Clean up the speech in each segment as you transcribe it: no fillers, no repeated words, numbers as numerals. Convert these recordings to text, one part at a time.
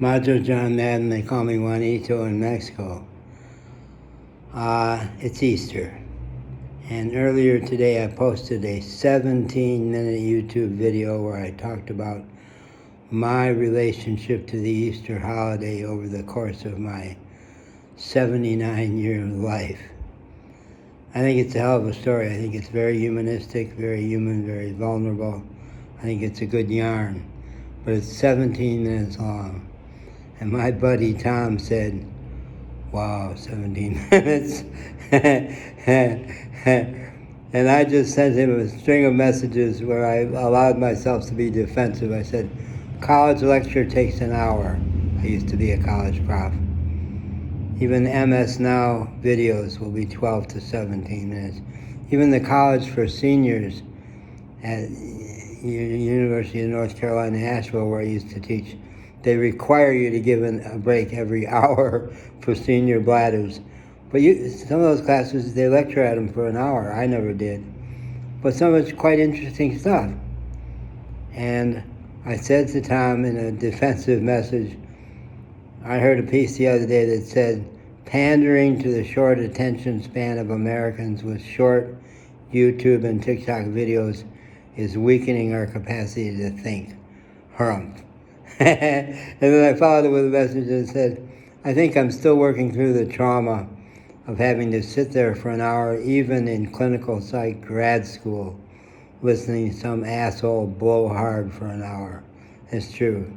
Macho John Madden, they call me Juanito in Mexico. It's Easter. And earlier today I posted a 17-minute YouTube video where I talked about my relationship to the Easter holiday over the course of my 79-year life. I think it's a hell of a story. I think it's very humanistic, very human, very vulnerable. I think it's a good yarn. But it's 17 minutes long. And my buddy Tom said, wow, 17 minutes. And I just sent him a string of messages where I allowed myself to be defensive. I said, college lecture takes an hour. I used to be a college prof. Even MS Now videos will be 12 to 17 minutes. Even the college for seniors at University of North Carolina, Asheville, where I used to teach, they require you to give a break every hour for senior bladders. But some of those classes, they lecture at them for an hour. I never did. But some of it's quite interesting stuff. And I said to Tom in a defensive message, I heard a piece the other day that said, pandering to the short attention span of Americans with short YouTube and TikTok videos is weakening our capacity to think. Harumph. And then I followed it with a message that said, I think I'm still working through the trauma of having to sit there for an hour, even in clinical psych grad school, listening to some asshole blow hard for an hour. It's true.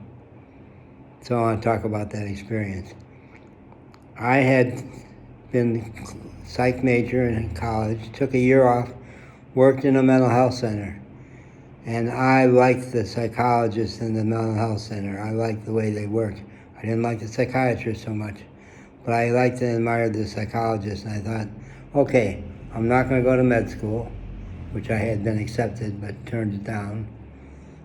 So I want to talk about that experience. I had been psych major in college, took a year off, worked in a mental health center. And I liked the psychologists in the mental health center. I liked the way they worked. I didn't like the psychiatrists so much, but I liked and admired the psychologists. And I thought, okay, I'm not going to go to med school, which I had been accepted but turned it down.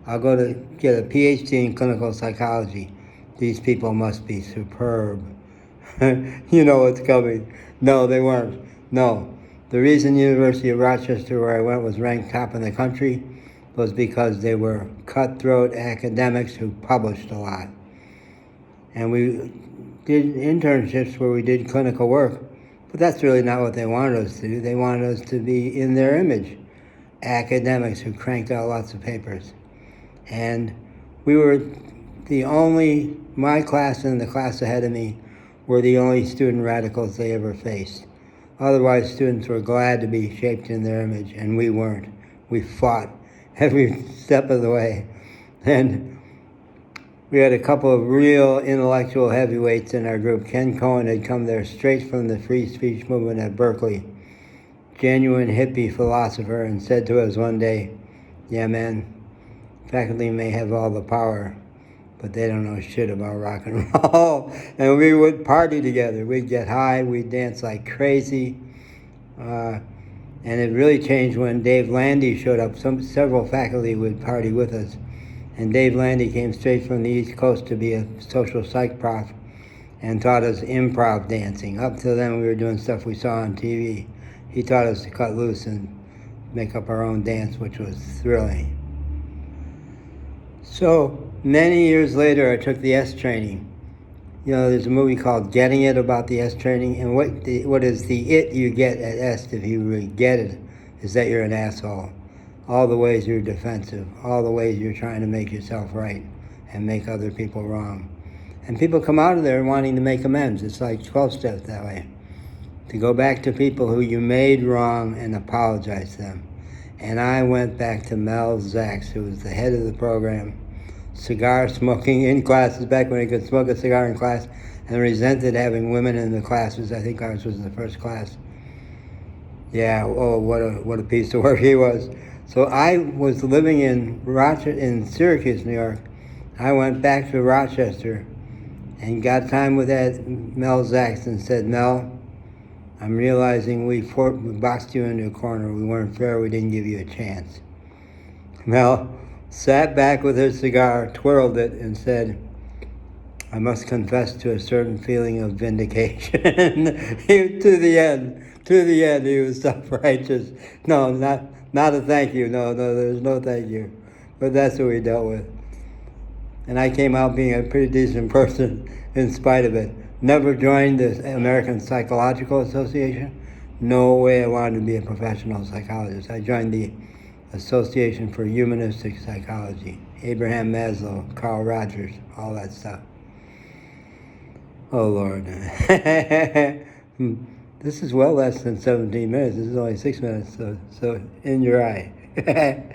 I'll go to get a Ph.D. in clinical psychology. These people must be superb. You know what's coming. No, they weren't. No. The reason University of Rochester, where I went, was ranked top in the country was because they were cutthroat academics who published a lot. And we did internships where we did clinical work, but that's really not what they wanted us to do. They wanted us to be in their image, academics who cranked out lots of papers. And we were my class and the class ahead of me were the only student radicals they ever faced. Otherwise, students were glad to be shaped in their image, and we weren't. We fought every step of the way. And we had a couple of real intellectual heavyweights in our group. Ken Cohen had come there straight from the free speech movement at Berkeley, genuine hippie philosopher, and said to us one day, yeah, man, faculty may have all the power, but they don't know shit about rock and roll. And we would party together. We'd get high, we'd dance like crazy. And it really changed when Dave Landy showed up. Several faculty would party with us. And Dave Landy came straight from the East Coast to be a social psych prof and taught us improv dancing. Up till then, we were doing stuff we saw on TV. He taught us to cut loose and make up our own dance, which was thrilling. So many years later, I took the S training. You know, there's a movie called Getting It about the S training, and what is the it you get at S if you really get it is that you're an asshole. All the ways you're defensive, all the ways you're trying to make yourself right and make other people wrong. And people come out of there wanting to make amends. It's like 12 steps that way. To go back to people who you made wrong and apologize to them. And I went back to Mel Zaks, who was the head of the program, cigar smoking in classes back when he could smoke a cigar in class, and resented having women in the classes. I think ours was the first class. Yeah, oh, what a piece of work he was. So I was living in Syracuse, New York. I went back to Rochester and got time with that Mel Zaks and said, Mel, I'm realizing we boxed you into a corner. We weren't fair. We didn't give you a chance. Mel sat back with her cigar, twirled it, and said, I must confess to a certain feeling of vindication. To the end, he was self-righteous. No, not a thank you. No, there's no thank you. But that's what we dealt with. And I came out being a pretty decent person in spite of it. Never joined the American Psychological Association. No way I wanted to be a professional psychologist. I joined the Association for Humanistic Psychology. Abraham Maslow, Carl Rogers, all that stuff. Oh, Lord. This is well less than 17 minutes. This is only 6 minutes, so in your eye.